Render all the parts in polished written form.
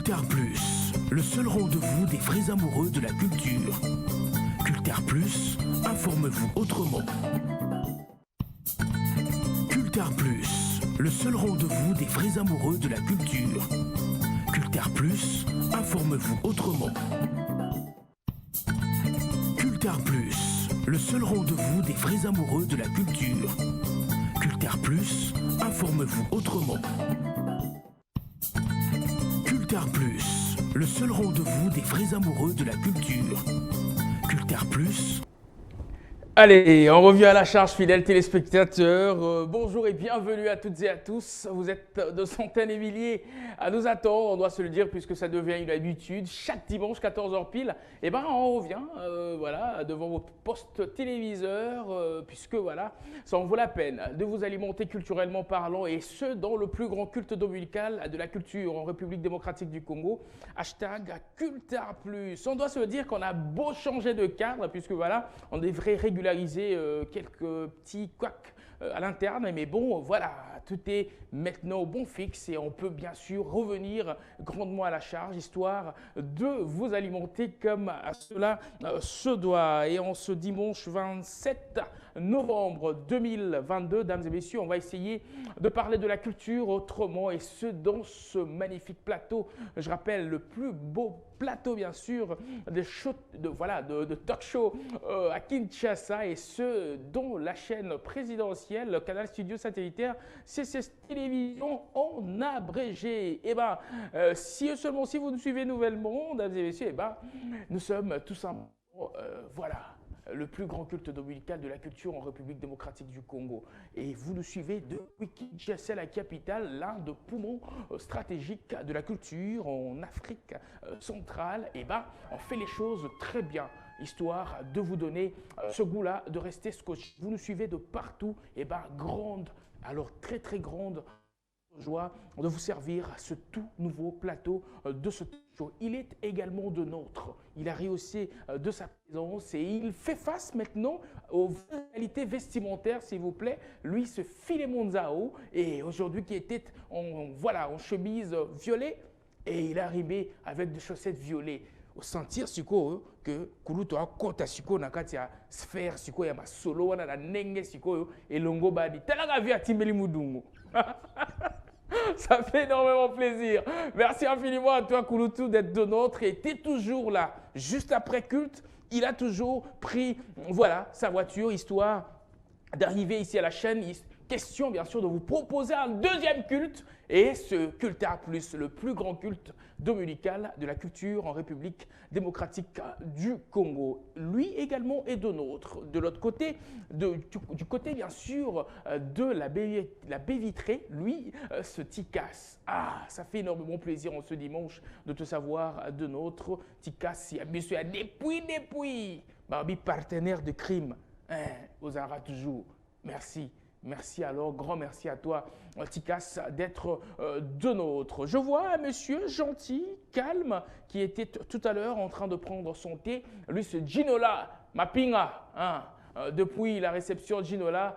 Culture Plus, le seul rendez-vous des vrais amoureux de la culture. Culture Plus, informe-vous autrement. Culture Plus, le seul rendez-vous des vrais amoureux de la culture. Culture Plus, informe-vous autrement. Culture Plus, le seul rendez-vous des vrais amoureux de la culture. Culture Plus, informe-vous autrement. Culture Plus, le seul rendez-vous des vrais amoureux de la culture. Culture Plus. Allez, on revient à la charge, fidèles téléspectateurs. Bonjour et bienvenue à toutes et à tous. Vous êtes de centaines et milliers à nous attendre, on doit se le dire, puisque ça devient une habitude. Chaque dimanche, 14h pile, eh ben, on revient voilà, devant vos postes téléviseurs, puisque voilà, ça en vaut la peine de vous alimenter culturellement parlant, et ce, dans le plus grand culte dominical de la culture en République démocratique du Congo. Hashtag Culture Plus. On doit se dire qu'on a beau changer de cadre, puisque voilà, on devrait régulariser quelques petits couacs à l'interne, mais bon, voilà, tout est maintenant au bon fixe et on peut bien sûr revenir grandement à la charge, histoire de vous alimenter comme cela se doit. Et en ce dimanche 27 novembre 2022, dames et messieurs, on va essayer de parler de la culture autrement, et ce, dans ce magnifique plateau. Je rappelle, le plus beau plateau, bien sûr, de talk show à Kinshasa, et ce, dont la chaîne présidentielle, le canal studio satellitaire CCS Télévision en abrégé. Et bien, si vous nous suivez nouvellement, mesdames et messieurs, nous sommes tout simplement, voilà, le plus grand culte dominical de la culture en République démocratique du Congo. Et vous nous suivez depuis Kinshasa, la capitale, l'un des poumons stratégiques de la culture en Afrique centrale. Et on fait les choses très bien, histoire de vous donner ce goût-là, de rester scotché. Vous nous suivez de partout. Et grande, alors très très grande joie de vous servir ce tout nouveau plateau de ce show. Il est également de nôtre. Il a rehaussé de sa présence et il fait face maintenant aux réalités vestimentaires, s'il vous plaît. Lui, ce Philémon Zao, et aujourd'hui qui était en chemise violet, et il est arrivé avec des chaussettes violettes. Au sentir que kuluto akota siko na kati ya sphère siko ya masolo wana na nenge siko elongo badi talaka via timbeli mudungu. Ça fait énormément plaisir. Merci infiniment à toi, Kouloutou, d'être de nôtre. Et tu es toujours là. Juste après culte, il a toujours pris sa voiture, histoire d'arriver ici à la chaîne. Question, bien sûr, de vous proposer un deuxième culte. Et ce Culture Plus, le plus grand culte dominical de la culture en République démocratique du Congo. Lui également est de nôtre. De l'autre côté, du côté bien sûr de la baie vitrée, lui, ce Tikas. Ah, ça fait énormément plaisir en ce dimanche de te savoir de nôtre. Tikas, il y a monsieur depuis, partenaire de crime. Aux Arabes toujours. Merci. Merci alors, grand merci à toi, Tikas, d'être de nôtre. Je vois un monsieur gentil, calme, qui était tout à l'heure en train de prendre son thé. Lui, c'est Ginola, Mapinga. Depuis la réception de Ginola,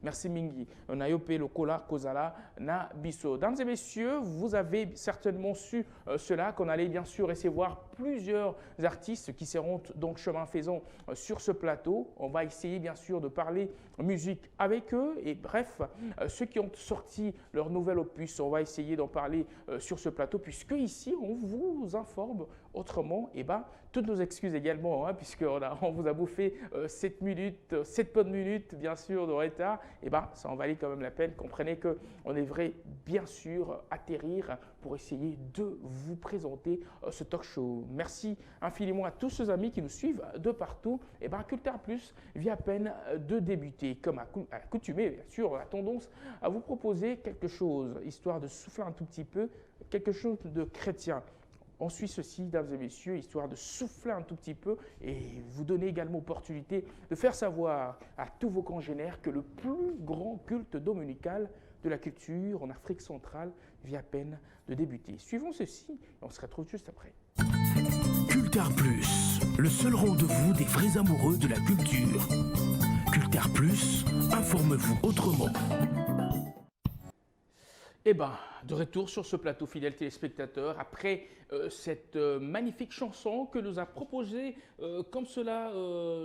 merci mingi. On a yopé le kola kozala na biso. Dames et messieurs, vous avez certainement su cela, qu'on allait bien sûr recevoir plusieurs artistes qui seront donc chemin faisant sur ce plateau. On va essayer bien sûr de parler musique avec eux, et bref, ceux qui ont sorti leur nouvel opus, on va essayer d'en parler sur ce plateau, puisque ici on vous informe autrement. Et toutes nos excuses également, puisqu'on vous a bouffé 7 bonnes minutes bien sûr de retard. Ça en valait quand même la peine. Comprenez qu'on devrait bien sûr atterrir pour essayer de vous présenter ce talk show. Merci infiniment à tous ceux amis qui nous suivent de partout. Culture Plus vient à peine de débuter. Comme accoutumé, bien sûr, on a tendance à vous proposer quelque chose, histoire de souffler un tout petit peu, quelque chose de chrétien. On suit ceci, mesdames et messieurs, histoire de souffler un tout petit peu et vous donner également l'opportunité de faire savoir à tous vos congénères que le plus grand culte dominical de la culture en Afrique centrale vient à peine de débuter. Suivons ceci et on se retrouve juste après. Culture Plus, le seul rendez-vous des vrais amoureux de la culture. Culture Plus, informe-vous autrement. Eh bien, de retour sur ce plateau, fidèles téléspectateurs, après cette magnifique chanson que nous a proposée comme cela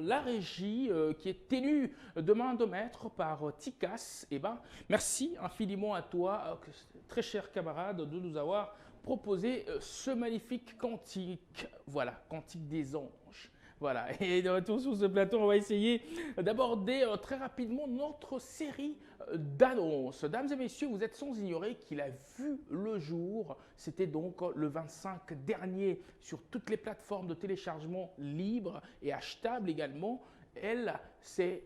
la régie, qui est tenue de main de maître par Tikas. Eh bien, merci infiniment à toi, très cher camarade, de nous avoir proposé ce magnifique cantique. Voilà, cantique des anges. Voilà, et de retour sur ce plateau, on va essayer d'aborder très rapidement notre série d'annonces. Dames et messieurs, vous êtes sans ignorer qu'il a vu le jour. C'était donc le 25 dernier sur toutes les plateformes de téléchargement libre et achetable également. C'est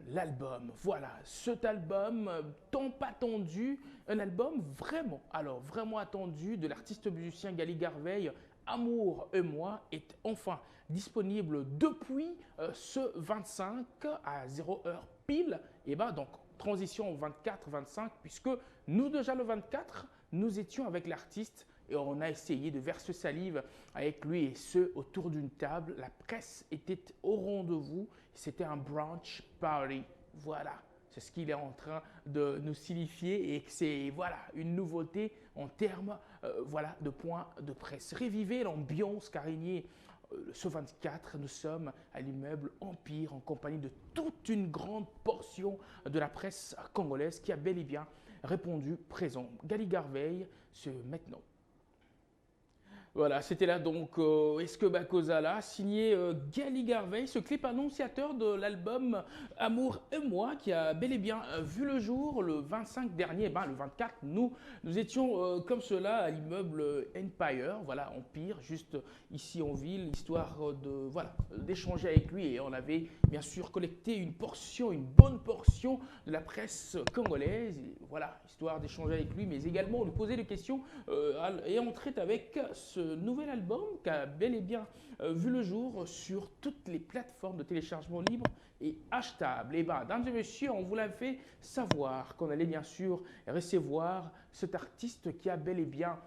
l'album. Voilà, cet album tant attendu, un album vraiment attendu de l'artiste musicien Gali Garveille. Amour et moi est enfin disponible depuis ce 25 à 0 heure pile. Et bien donc transition 24-25 puisque nous déjà le 24 nous étions avec l'artiste et on a essayé de verser salive avec lui et ce autour d'une table. La presse était au rendez-vous. C'était un brunch party. Voilà. C'est ce qu'il est en train de nous signifier et c'est voilà, une nouveauté en termes de points de presse. Revivez l'ambiance qu'a régné ce 24. Nous sommes à l'immeuble Empire en compagnie de toute une grande portion de la presse congolaise qui a bel et bien répondu présent. Gali Garveille, c'est maintenant. Voilà, c'était là donc Eske Bakozala, signé Gali Garveille, ce clip annonciateur de l'album Amour et moi qui a bel et bien vu le jour le 25 dernier. Le 24, nous étions comme cela à l'immeuble Empire, voilà, Empire, juste ici en ville, histoire d'échanger avec lui et on avait bien sûr collecté une bonne portion de la presse congolaise, et, voilà, histoire d'échanger avec lui, mais également de poser des questions et entrer avec ce nouvel album qui a bel et bien vu le jour sur toutes les plateformes de téléchargement libre et achetable. Et bien, mesdames et messieurs, on vous l'a fait savoir qu'on allait bien sûr recevoir cet artiste qui a bel et bien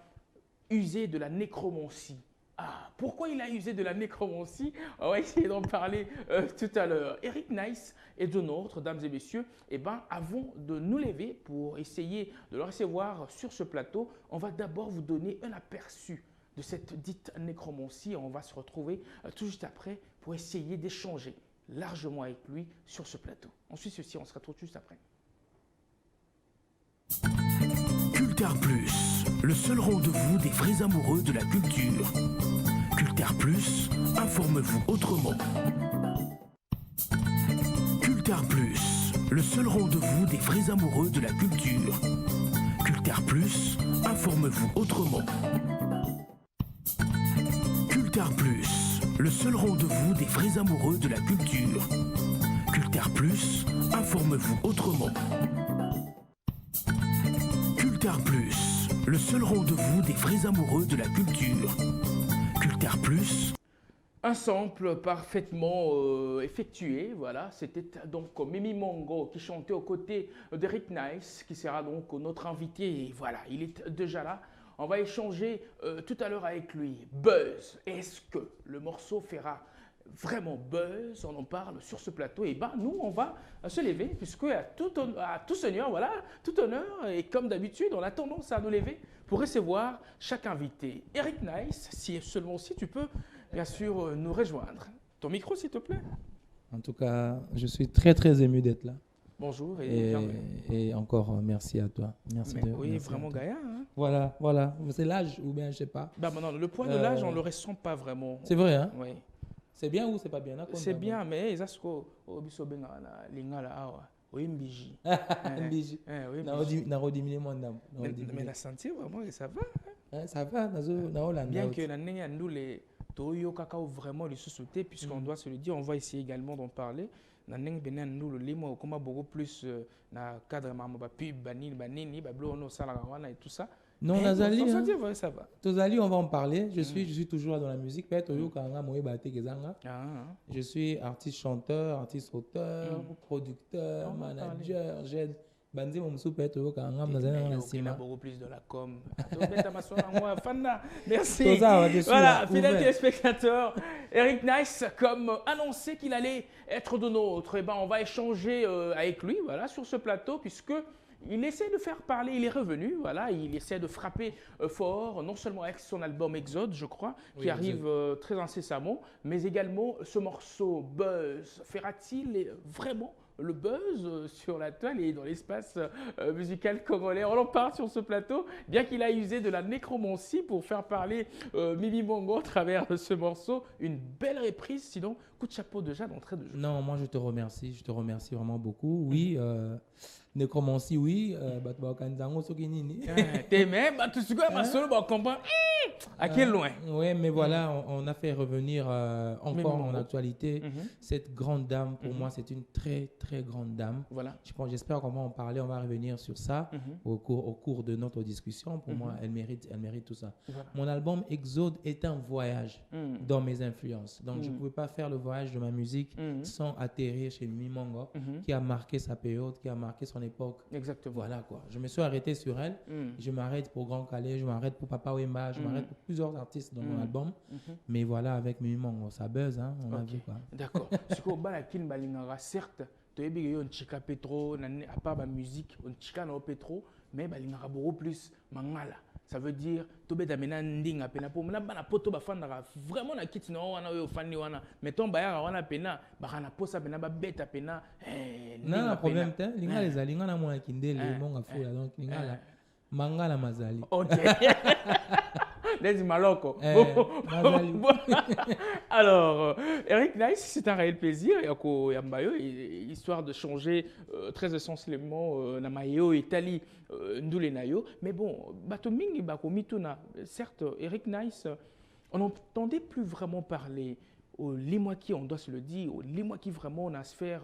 usé de la nécromancie. Ah, pourquoi il a usé de la nécromancie? On va essayer d'en parler tout à l'heure. Eric Nice est de nôtre, mesdames et messieurs. Et bien, avant de nous lever pour essayer de le recevoir sur ce plateau, on va d'abord vous donner un aperçu de cette dite nécromancie. On va se retrouver tout juste après pour essayer d'échanger largement avec lui sur ce plateau. Ensuite, on se retrouve juste après. Cultart Plus, le seul rendez-vous des vrais amoureux de la culture. Cultart Plus, informe-vous autrement. Cultart Plus, le seul rendez-vous des vrais amoureux de la culture. Cultart Plus, informe-vous autrement. Cultart Plus, le seul rendez-vous des vrais amoureux de la culture. Cultart Plus, informe-vous autrement. Cultart Plus, le seul rendez-vous des vrais amoureux de la culture. Cultart Plus. Un sample parfaitement effectué, voilà, c'était donc Mimi Mongo qui chantait aux côtés d'Eric Nice, qui sera donc notre invité, et voilà, il est déjà là. On va échanger tout à l'heure avec lui. Buzz, est-ce que le morceau fera vraiment buzz? On en parle sur ce plateau. Et bien, nous, on va se lever, puisque à tout seigneur, voilà, tout honneur, et comme d'habitude, on a tendance à nous lever pour recevoir chaque invité. Eric Nice, si tu peux, bien sûr, nous rejoindre. Ton micro, s'il te plaît. En tout cas, je suis très, très ému d'être là. Bonjour et encore merci à toi. Merci vraiment Gaïa. Hein? Voilà. C'est l'âge ou bien je sais pas. Non, le poids de l'âge, on le ressent pas vraiment. C'est vrai, hein? Oui. C'est bien ou c'est pas bien? C'est bien, mais ça c'est quoi? Mbiji. Mbiji. Na rediminé mon âme. Mais la santé vraiment ça va. Hein, ça va bien que la nous les Toyo Kakao vraiment les sous-sauter puisqu'on doit se le dire, on va essayer également d'en parler. Nous le limo comme beaucoup plus na cadre mamba pub banini bablo no sala et tout ça. Non, Nazali, ça va. Tozali, on va en parler. Je suis toujours dans la musique. Je suis artiste chanteur, artiste auteur, producteur, manager. J'aide Bandi mon soupe être au kangam dans Il un y a cinéma. beaucoup plus de la com. Merci. Tout ça, ouais, je suis Voilà, là, fidèles ouvert. téléspectateurs, Eric Nice, comme annoncé qu'il allait être de nôtres, et ben on va échanger avec lui, voilà, sur ce plateau, puisque il essaie de faire parler, il est revenu, voilà, il essaie de frapper fort, non seulement avec son album Exode, je crois, qui Oui, arrive très incessamment, mais également ce morceau Buzz. Fera-t-il vraiment le buzz sur la toile et dans l'espace musical congolais? On en parle sur ce plateau, bien qu'il a usé de la nécromancie pour faire parler Mimi Mongo à travers ce morceau. Une belle reprise, sinon, coup de chapeau déjà d'entrée de jeu. Non, moi je te remercie vraiment beaucoup. Oui, nécromancie, oui. Kanzango Sokinini. T'es même, tu sais quoi, ma solo, on comprend. À quel loin? Oui, mais voilà, on a fait revenir encore en Mongo. actualité Mhm. cette grande dame. Pour Mhm. moi, c'est une très, très grande dame. Voilà. J'espère qu'on va en parler, on va revenir sur ça Mhm. au cours de notre discussion. Pour Mhm. moi, elle mérite tout ça. Voilà. Mon album Exode est un voyage Mhm. dans mes influences. Donc, je ne Mhm. pouvais pas faire le voyage de ma musique Mhm. sans atterrir chez Mimi Mongo, Mhm. qui a marqué sa période, qui a marqué son époque. Exactement. Voilà quoi. Je me suis arrêté sur elle. Mhm. Je m'arrête pour Grand Calais, je m'arrête pour Papa Wemba, je Mhm. m'arrête pour plusieurs artistes dans mon Mhm. album. Mhm. Mais voilà, avec Mimi Mongo, ça buzz, hein, on a Ok. vu quoi. D'accord. Ce qu'on bat la kin balingara, certes, tu as vu on chika pétro, à part la musique, on chika no pétro, mais balingara beaucoup plus mangala. Ça veut dire to be damena nding apena po mna bana poto ba fandara vraiment na kiti no wana yo fandi wana meton ba ya wana pena ba kana posa pena ba beta pena Non, le problème, linga les alinga na mwa kindele, Hein. monga fula, donc linga la mangala mazali. OK. Laisse maloko. Mazali. Alors, Eric Nice, c'est un réel plaisir. Yako Yambayo, histoire de changer très essentiellement Namayo, Italie, Ndule Nayo. Mais bon, Batomingi, Bako Mituna, certes, Eric Nice, on n'entendait plus vraiment parler. Au Limouaki, on doit se le dire, au Limouaki vraiment, dans la sphère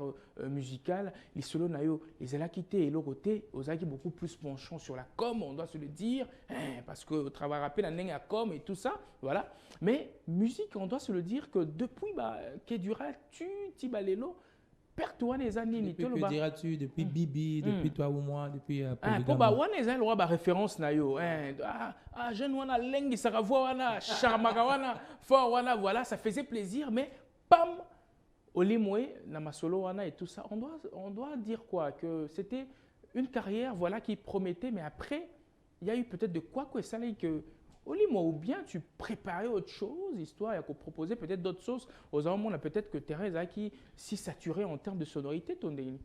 musicale, les solos nayo, les alakité et l'oroté, aux aki beaucoup plus penchant sur la com, on doit se le dire, parce que travail rappel, la com et tout ça, voilà. Mais musique, on doit se le dire que depuis, Kedura, tu, Tibalelo, perds-toi les années, Depuis que diras-tu, depuis Bibi, depuis toi ou moi, depuis pour ba wana eza lwa ba référence na yo jeune wana lengi saka voix wana charmaka wana fort wana voilà ça faisait plaisir mais pam olimwe na masolo wana et tout ça on doit dire quoi que c'était une carrière voilà qui promettait mais après il y a eu peut-être de quoi ça que Olimo, ou bien tu préparais autre chose, histoire à proposer peut-être d'autres choses aux hommes, on a peut-être que Thérèse a qui si saturé en termes de sonorité ton délire.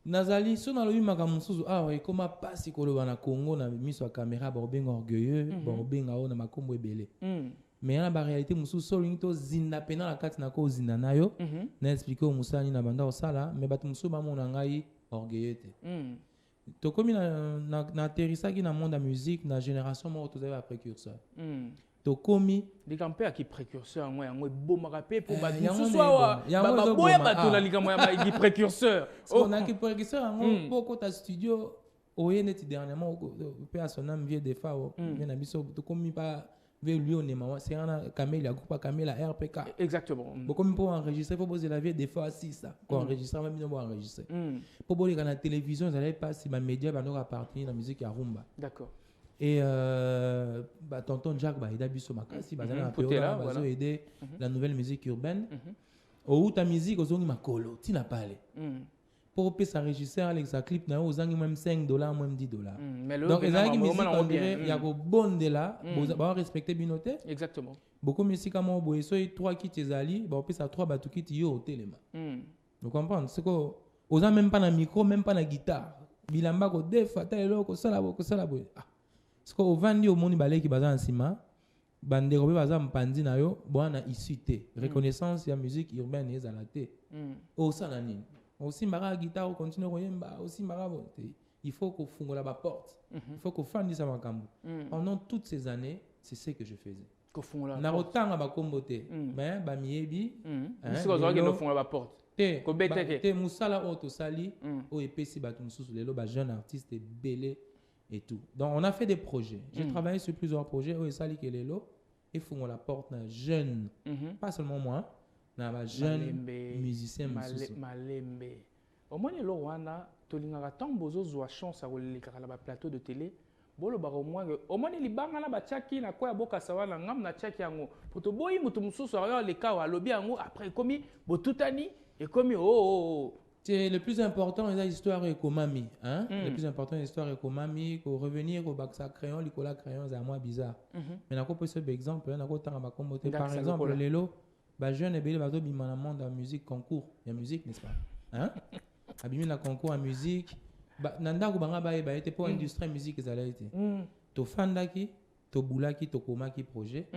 Nazali, so na lobi makambo mosusu awa ekoma pasi koloba na Congo na miso ya caméra baobenga orgueilleux baobenga oyo na makombo ebele mais yana baréalité mosusu so olingi tozinda pena na kati na ko ozinda na yo na explike oyo mosala nini na banda osala mais bato mosusu bamona ngai orgueilleux te tokomi na atterrissaki na monde ya musique na génération moko tozali baprécurseur tokomi likambo ya précurseur yango yango ebomaka mpe mpo bato yango mosusu nde awa yango baboya ezoboma. bato na likambo ya précurseur onaki précurseur yango mpo okota studio oye neti dernièrement mpe ya son âme vie des fois vie na biso tokomi pa ve lui onema sengana kamela ya groupe kamela RPK exactement bokomi mpo enregistrer mpo bozela vie des fois asisa koenregistre mpe bino boenregistre mpo boleka na télévision ezalaki mpasi bamédia bandoko appartenir na musique ya rumba d'accord et tonton Jack baida biso makasi bazali na Côté période là, wana voilà. bazoaider la nouvelle musique urbaine outa musique ozongi makolo ntina pale mpo opesa régisseur alekisa clip na yo ozangi même $5 même $10 mais le donc ezalaki musique on bien dirait ya kobondela barespecte bino te exactement bokomi esika moko boye soki 3 kiti ezali baopesa 3 bato kiti yo otelema vous comprendre siko oza même pas na micro même pas na guitare bilamba kodefa ta eloko kosala boye siko ovandi omoni baleki baza na nsima bandeko mpe baza mpanzi na yo bwana issue te reconnaissance ya musique urbaine ezala te osala nini osimbaka ya guitare okontinue koyemba osimbaka bo te il faut kofungola baporte il faut kofandisa makambo pendant toutes ces années c'est ce que je faisais na kotanga bakombo te mais bamiyebi siko ozalaki nofungola baporte te mosala oyo tosali oyo epesi bato mosusu lelo bajeune artiste ebele et tout. Donc, on a fait des projets. J'ai travaillé sur plusieurs projets. Où Sali Kelelo, et font la porte d'un jeune, pas seulement moi, mais un jeune musicien. Malembe. Au moins, les Rwanda, tu as tant de chance à les plateau de télé. Bolo ba au moins les banga na ba tchaki na kwa boka sawa na ngam na tchaki yango. Poto boyi mutu mususu ayo le kawa lobi yango après komi botutani et komi oh. C'est le plus important c'est l'histoire ekomami hein. Le plus important l'histoire ekomami ko revenir au baksa crayon likola crayon za moi bizarre. Mais na ko peut ce exemple na ko tanga ba komote par exemple lelo ba jeune ebele ba to bima na monde en musique concours, il y a musique n'est-ce pas? Hein? Abimi na concours en musique. Nanda ko banga ba été pour industrie musique ezala été to fandaki to bulaki to komaki projet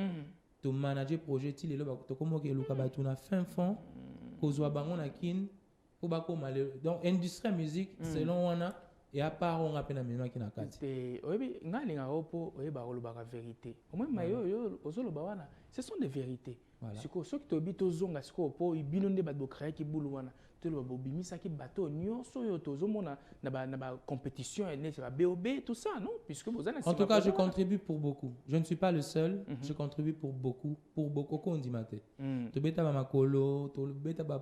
to manager projet ti lelo ba to komoke luka batu na fin fond ko zwa bango na kin ko ba ko malé donc industrie musique selon wana et à part on appelle na ki na kati te oyebi nga linga opo oyeba ko lobaka vérité au moins mayo ozolo ba wana ce sont des vérités siko soki to bito zonga siko po ibino nde ba do créer ki bulu wana bimisa ki bateau nyonso yo tozomona na ba compétition et na BOB tout ça non puisque vous en tout cas je contribue pour beaucoup je ne suis pas le seul je contribue pour beaucoup qu'on dit maté to beta ba makolo to beta ba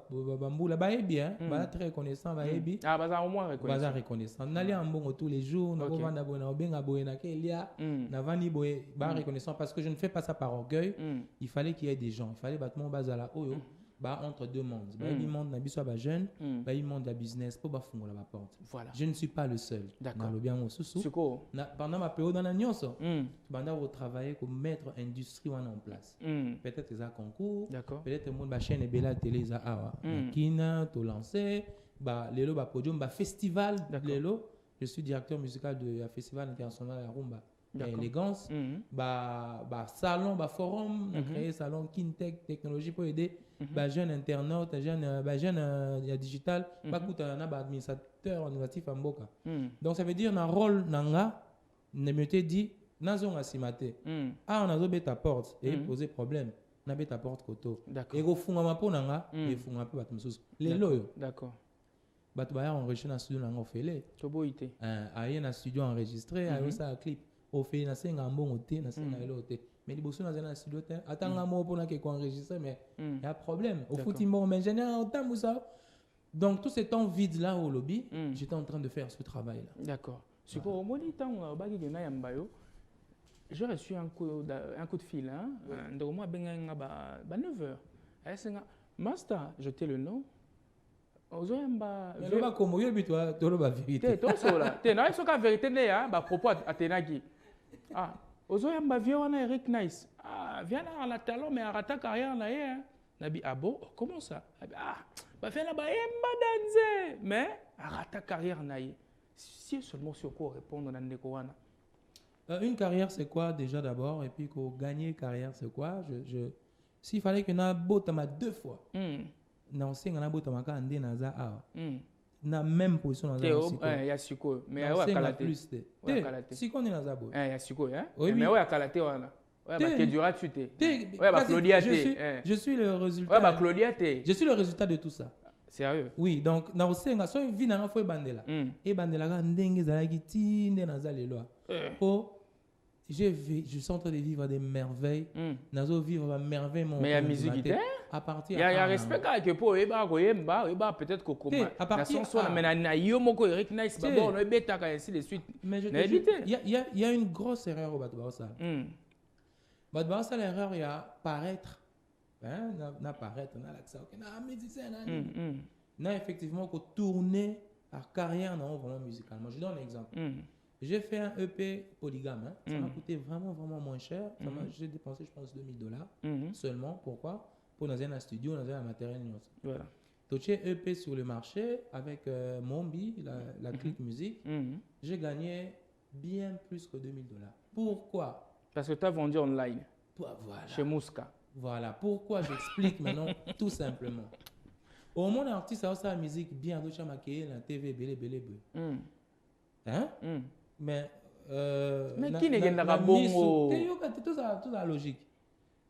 mbula ba ebi hein ba très reconnaissant ba ebi baza au moins reconnaissant nali en bon tous les jours na vanda bona obenga boyena kelia na vani boye ba reconnaissant parce que je ne fais pas ça par orgueil il fallait qu'il y ait des gens il fallait battement bazala oyo entre deux mondes. Il monde na biso ba jeune, il monde la business pour ba fungola la porte. Voilà. Je ne suis pas le seul. D'accord. Pendant ma période dans la nyonso, pendant vous travailler pour mettre industrie en place. Peut-être les concours, peut-être monde ba chaîne bela télé za awa. Kina to lancer, ba lelo ba podium ba festival lelo. Je suis directeur musical de festival international à Rumba. Élégance, salon, forum, créé salon Kintech technologie pour aider jeunes internautes, jeunes digital, administrateur innovatif en Boka. Donc ça veut dire un rôle nanga, ne me te dit nazon asimate. On a beta porte et poser problème. Na beta porte koto. Et go funga mapo nanga, et funga peu batumsus. Les loyo. D'accord. Batu baya enregistré dans studio nanga ofele. Toboité. Aye na studio enregistré, aye ça clip. Au fait na senga mbongo te na senga elo te mais liboso na zana studio te atanga mo pona ke ko enregistrer mais il y a problème au foot mbongo mais ingénieur en temps ça donc tout ce temps vide là au lobby j'étais en train de faire ce travail là. D'accord. C'est pour au moni temps bagi de na yambayo j'ai reçu un coup de fil hein donc moi benga ba 9h senga master jeter le nom ozoyamba loba komo yobi toi to loba vérité te to sola te na soka vérité ne ya ba propos atenaki ozoyamba vieux wana Eric Nice vient à la talon mais arata carrière na ye nabi bon comment ça ba fait na ba yemba danser mais arata carrière na ye si seulement sur quoi répondre na ndeko wana une carrière c'est quoi déjà d'abord et puis qu'on gagner carrière c'est quoi s'il fallait que na botama 2 fois na osenga na botama ka ande na za awa na même position na za siko ya siko mais wa kalate plus te siko ni na za bo ya siko mais wa kalate wana wa ba ke dura tu te wa ba Claudia te je suis le résultat wa ba Claudia te je suis le résultat de tout ça sérieux oui donc na osenga so vi na fo bandela e bandela ka ndenge za ki tinde na za lelo je suis en train de vivre des merveilles. Nazo vivre des merveilles mon. Mais il y a musique à partir. Il y a respect que pour eba peut-être que comme la chanson mais na yo moko Eric Nice bon no beta ka ainsi de suite. Mais je te il y a une grosse erreur au Batba ça. Batba ça l'erreur il y a paraître na paraître na l'accent na musicien na effectivement que tourner à carrière dans vraiment musicalement. Je donne un exemple. J'ai fait un EP polygame. Ça m'a coûté vraiment moins cher. J'ai dépensé, je pense, $2000 seulement. Pourquoi? Pour dans un studio, dans un matériel. Voilà. Donc, j'ai EP sur le marché avec Mombi, la clique musique. J'ai gagné bien plus que $2000. Pourquoi? Parce que tu as vendu online. Voilà. Chez Mouska. Voilà. Pourquoi? J'explique maintenant tout simplement. Au monde artiste, ça a la musique bien. Donc, j'ai maquillé la TV, belé. Hein? Mais qui n'est pas bon tout ça logique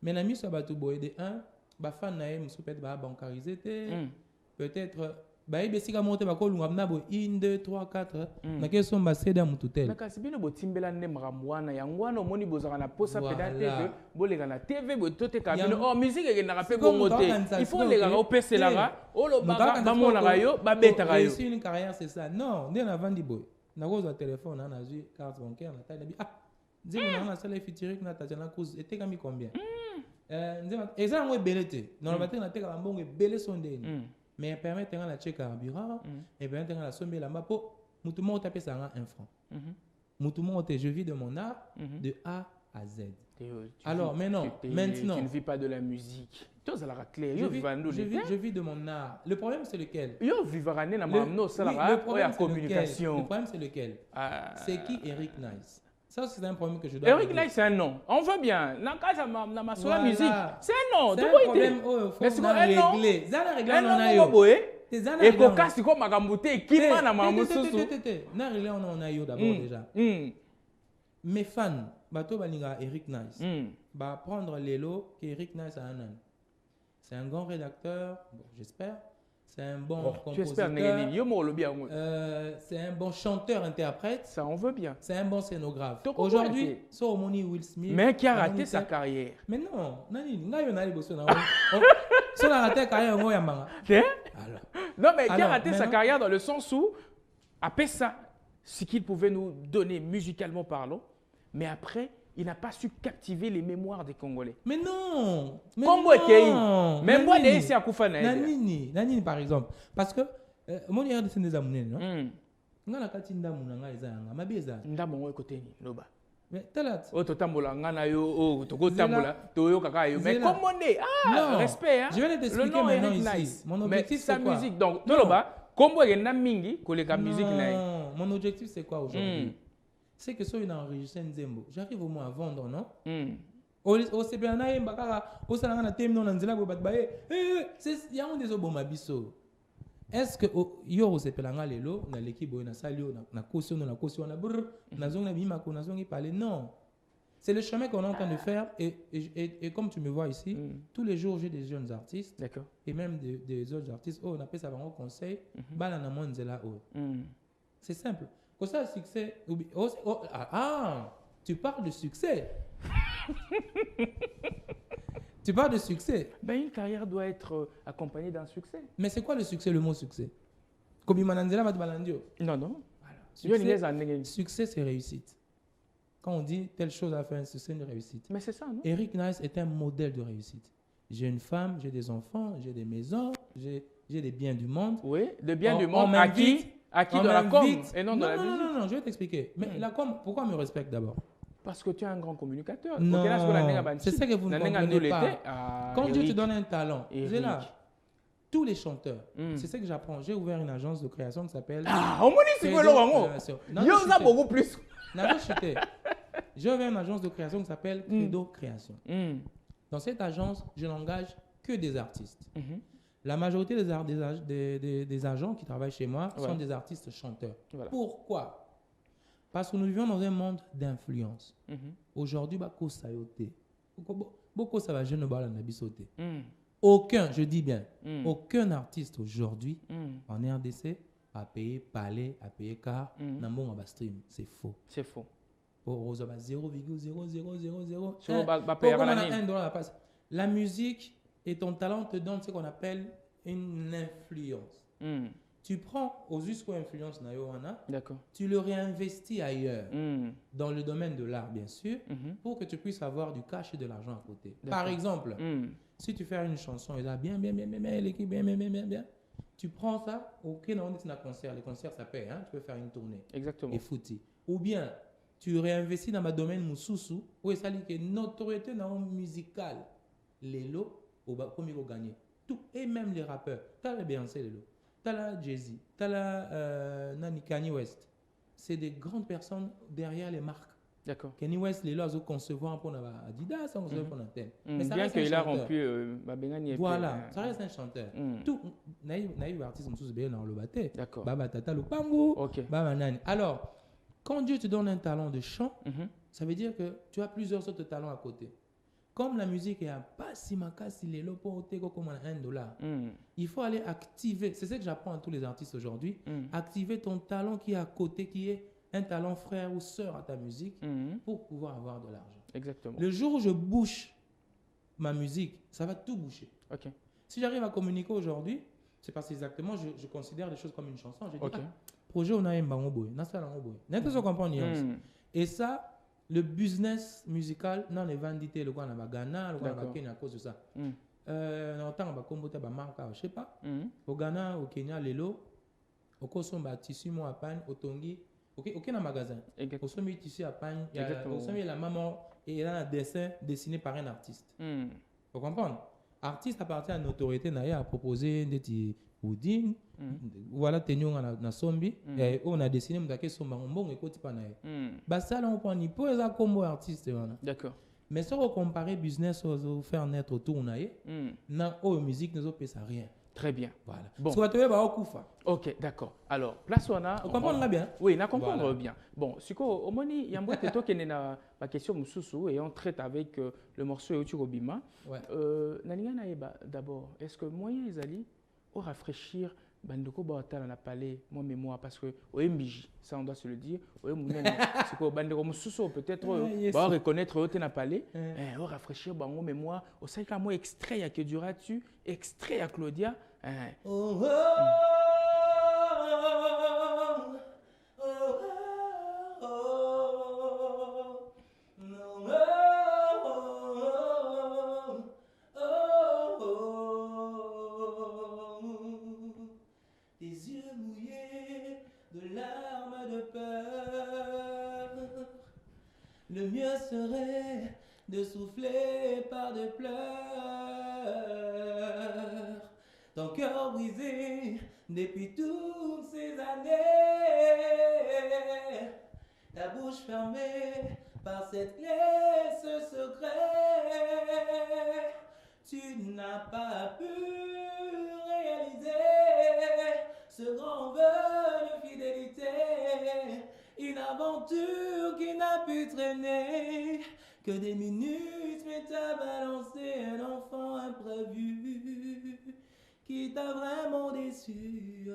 mais la mise sur bateau boy de 1 ba fan na me peut-être ba bancarisé peut-être Bah, il y a monté, bah, 1, 2, 3, 4. Na quel son bah, c'est dans mon tutel. Mais quand c'est bien, botimbela ne mramwana, yangwana, moni bozara na posa pédale TV, bolega na TV, botote kabino. Oh, musique est na rappel bongoté. Il faut les gars au PC là, oh le baga, ba mon rayo, ba beta rayo. C'est une carrière, c'est ça. Non, dès la vente du boy. Na rose au téléphone, on a vu carte bancaire, na taille ah. Dis on a salle future que na tajana cause était comme combien. Et ça on est belé. Non, la matin na teka bon est belé son dé. Mais permet de la check carburant et permet de la sommer la map pour moutoumon taper ça à 1 franc. Moutoumon je vis de mon art de A à Z. Alors maintenant tu ne vis pas de la musique. Toi ça la clair. Je vis de mon art. Le problème c'est lequel? Yo vivarané na mamno ça la communication. Le problème c'est lequel? C'est qui Eric Nice? Ça, c'est un problème que je dois Eric Nice, c'est un nom. On veut bien. Dans le cas de la musique, c'est un nom. C'est un problème. Mais c'est quoi un nom? Un nom, et coca, c'est comme Magambouté, qui m'a na mamoussou. Na réglé, on a eu d'abord déjà. Mes fans, bateau balinga Eric Nice, va prendre l'élo qu'Eric Nice a un an. C'est un grand rédacteur, bon, j'espère. C'est un bon compositeur. C'est un bon chanteur-interprète. Ça, on veut bien. C'est un bon scénographe. Aujourd'hui, c'est Omoni Will Smith. Mais qui a raté sa carrière. Mais non, on a raté sa carrière. Non, mais qui a raté sa carrière dans le sens où, après ça, ce qu'il pouvait nous donner musicalement parlant, mais après, il n'a pas su captiver les mémoires des Congolais. Mais non. Comme moi, même moi, c'est à Koufana. Nanini, par exemple. Parce que, mon hier de ces amounés, non? On a la katinda mounanga, ils ont ma bieza. Ndamo, côté ni, loba. Mais talat. Oh, totambola, ngana yo, oh, toko tambola, toyo kakayo. Mais comme on est, ah, respect, hein. Je vais t'expliquer maintenant ici. Mon objectif, c'est quoi? Musique, donc, toloba, comme on est na mingi, koleka musique na. Mon objectif, c'est quoi aujourd'hui? C'est que soit une enregistré Nzembo, j'arrive au moins à vendre, non? Au CPNA, au Salana, Tem, non, Nzela, Bobatbaye, il y a un des obomabiso. Est-ce que yo au CPNA, lelo, dans l'équipe, on a salio, on a caution, on a caution, on a brrr, on a zone, on a zone, parler. Non. C'est le chemin qu'on est en train de faire. Et comme tu me vois ici, tous les jours, j'ai des jeunes artistes. D'accord. Et même des autres artistes. Oh, on appelle ça vraiment conseil. Balanamon Nzela, oh. C'est simple. Pour ça, succès. Tu parles de succès. Tu parles de succès. Ben, une carrière doit être accompagnée d'un succès. Mais c'est quoi le succès, le mot succès? Kobi Mananzela va te balandio. Non, non. Succès, c'est réussite. Quand on dit telle chose à faire un succès, une réussite. Mais c'est ça, non? Eric Nice est un modèle de réussite. J'ai une femme, j'ai des enfants, j'ai des maisons, j'ai des biens du monde. Oui, des biens du monde. Acquis de la com et non de la musique. Non, je vais t'expliquer. Mais la com, pourquoi on me respecte d'abord? Parce que tu es un grand communicateur. Non, c'est ça que vous ne comprenez pas. Quand Dieu te donne un talent, c'est là. Tous les chanteurs, c'est ça que j'apprends. J'ai ouvert une agence de création qui s'appelle... Ah, on me dit c'est quoi il y en a beaucoup plus. J'ai ouvert une agence de création qui s'appelle Credo Création. Dans cette agence, je n'engage que des artistes. La majorité des agents qui travaillent chez moi sont des artistes chanteurs. Voilà. Pourquoi? Parce que nous vivons dans un monde d'influence. Aujourd'hui, beaucoup ça va jeune bala nabisoté. Aucun, je dis bien, aucun artiste aujourd'hui en RDC a payé palais, a payé car, n'a pas stream. C'est faux. C'est faux. Pour 0,00001. La musique et ton talent te donne ce qu'on appelle une influence. Tu prends aux influences tu le réinvestis ailleurs, dans le domaine de l'art bien sûr, pour que tu puisses avoir du cash et de l'argent à côté. Par exemple, si tu fais une chanson et là bien, l'équipe bien, tu prends ça, ok, on est dans un concert, les concerts ça paye, hein? Tu peux faire une tournée. Exactement. Et fouti. Ou bien tu réinvestis dans ma domaine Moussoussou, où ça dit que notoriété dans le musical, les lots, au bas, comme ils vont gagner. Tout, et même les rappeurs. T'as la Beyoncé, les lots. T'as la Jay-Z. T'as la Kanye West. C'est des grandes personnes derrière les marques. D'accord. Kanye West, les lots, ils concevoir pour Adidas, on concevoir pour Nantel. Mais bien qu'il a rompu voilà, ça reste un chanteur. Tout, naïf artiste, on se dans le bâté. D'accord. Baba Tata Lupango. Ok. Baba Nani. Alors, quand Dieu te donne un talent de chant, ça veut dire que tu as plusieurs autres talents à côté. comme la musique est pas si makasi les lots pour comme $1, il faut aller activer. C'est ce que j'apprends à tous les artistes aujourd'hui. Activer ton talent qui est à côté, qui est un talent frère ou sœur à ta musique pour pouvoir avoir de l'argent. Exactement. Le jour où je bouche ma musique, ça va tout boucher. Ok. Si j'arrive à communiquer aujourd'hui, c'est parce que exactement je considère les choses comme une chanson. Je dis, Ok. projet on a un bango boy, n'a pas un boy. N'a pas comprendre Et ça, le business musical, non les vendités, le quoi on a Ghana, le quoi on a Kenya à cause de ça. On entend on va comboter ba marque, je sais pas. Au Ghana, au Kenya, lelo, au Koso ba tissu mo à pagne, au Tongi, OK na magasin. Au sommet tissu à pagne, au sommet la maman et il a un dessin dessiné par un artiste. Vous comprenez? Artiste appartient à une autorité à proposer des petits pudding. Voilà, tenons na sombi et on a dessiné m'dake somba bon écoute pas naé. Bah ça là on prend ni pour ça comme artiste voilà. D'accord. Mais si on compare business aux faire naître autour naé, na musique nous opère ça rien. Très bien. Voilà. Bon. Soit tu veux ba okufa. Ok, d'accord. Alors, place on a. On comprend bien. Oui, on comprend bien. Bon, siko omoni yambo teto kene na ma question mususu et on traite avec le morceau Eutu Robima. Ouais. Naninga na eba d'abord, est-ce que moyen ezali au rafraîchir bandeko ba tala na palais mon mémoire parce que OMBJ, ça on doit se le dire, OMBJ siko bandeko mususu peut-être ba reconnaître au na palais, au rafraîchir bango mémoire, au sai ka mo extrait ya que duras-tu, extrait à Claudia. Oh, oh, le mieux serait de souffler par de pleurs. Ton cœur brisé depuis toutes ces années. Ta bouche fermée par cette clé, ce secret. Tu n'as pas pu réaliser ce grand vœu de fidélité. Une aventure qui n'a pu traîner que des minutes, mais t'as balancé un enfant imprévu qui t'a vraiment déçu.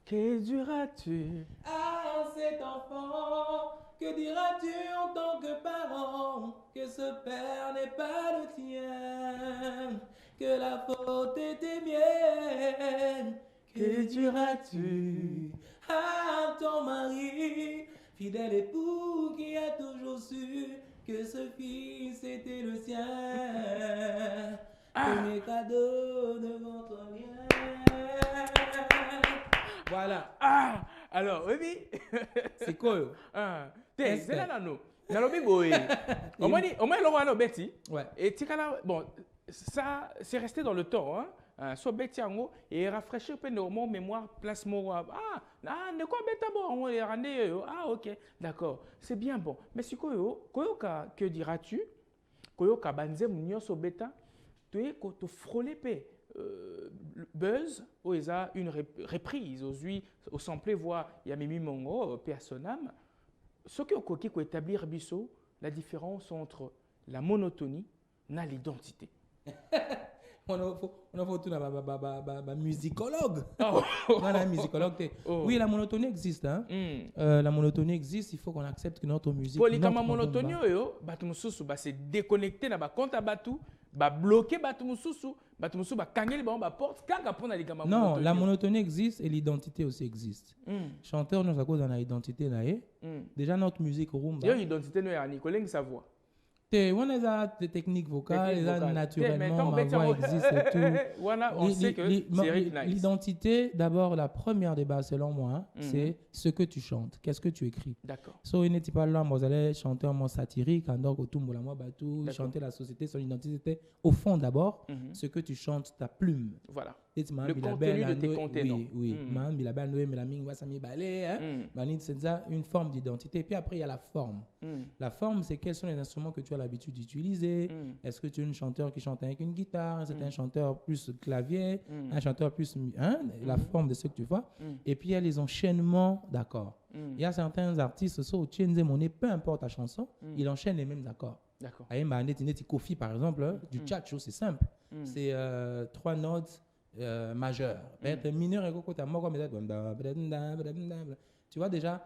Que diras-tu à cet enfant? Que diras-tu en tant que parent? Que ce père n'est pas le tien, que la faute était mienne. Que diras-tu à ton mari, fidèle époux qui a toujours su que ce fils était le sien? Premier cadeau de votre lien. Voilà. Ah, alors, oui. C'est quoi? C'est là, non. Nalobi boy. Au moins, le Betty. Ouais. Et tikala, bon, ça, c'est resté dans le temps, hein. So Betty ango et rafraîchir peu normal mémoire place moi. Ne quoi beta bon, on est rendé. Ah, ok, d'accord. C'est bien bon. Mais si koyoka, que diras-tu? Koyoka banze munyo so beta. Tu es ko to frôler pe. Buzz, où il y a une reprise, au sample voix, il y a Mimi Mongo, personnam. Ce qui est établir biso, la différence entre la monotonie et l'identité. On a tout un musicologue. Oh. On a un musicologue. Oh. Oui, la monotonie existe. Hein? La monotonie existe, il faut qu'on accepte que notre musique. Pour les monotonie, c'est déconnecté, compte à batou. Bloquer non, la monotonie existe et l'identité aussi existe. Chanteur, nous, à cause de notre identité, déjà notre musique rumba. L'identité, nous, c'est Nicolas sa voix. On a des techniques vocales, naturellement, ma voix existe et tout. On sait que c'est l'identité, d'abord, la première des bases, selon moi, c'est ce que tu chantes, qu'est-ce que tu écris. D'accord. So, il n'était pas là, vous allez chanter un mot satirique, chanter la société, son identité, c'était au fond d'abord, ce que tu chantes, ta plume. Voilà. Le contenu de tes contenants. Oui. C'est ça, une forme d'identité. Puis après, il y a la forme. La forme, c'est quels sont les instruments que tu as l'habitude d'utiliser. Est-ce que tu es un chanteur qui chante avec une guitare? C'est un chanteur plus clavier, un chanteur plus... la forme de ce que tu fais. Et puis, il y a les enchaînements d'accords. Il y a certains artistes, peu importe la chanson, ils enchaînent les mêmes accords. D'accord. Ayemba neti Kofi par exemple, du tchatcho, c'est simple. C'est 3 notes majeures. Peut-être mineur et coco, tu vois déjà,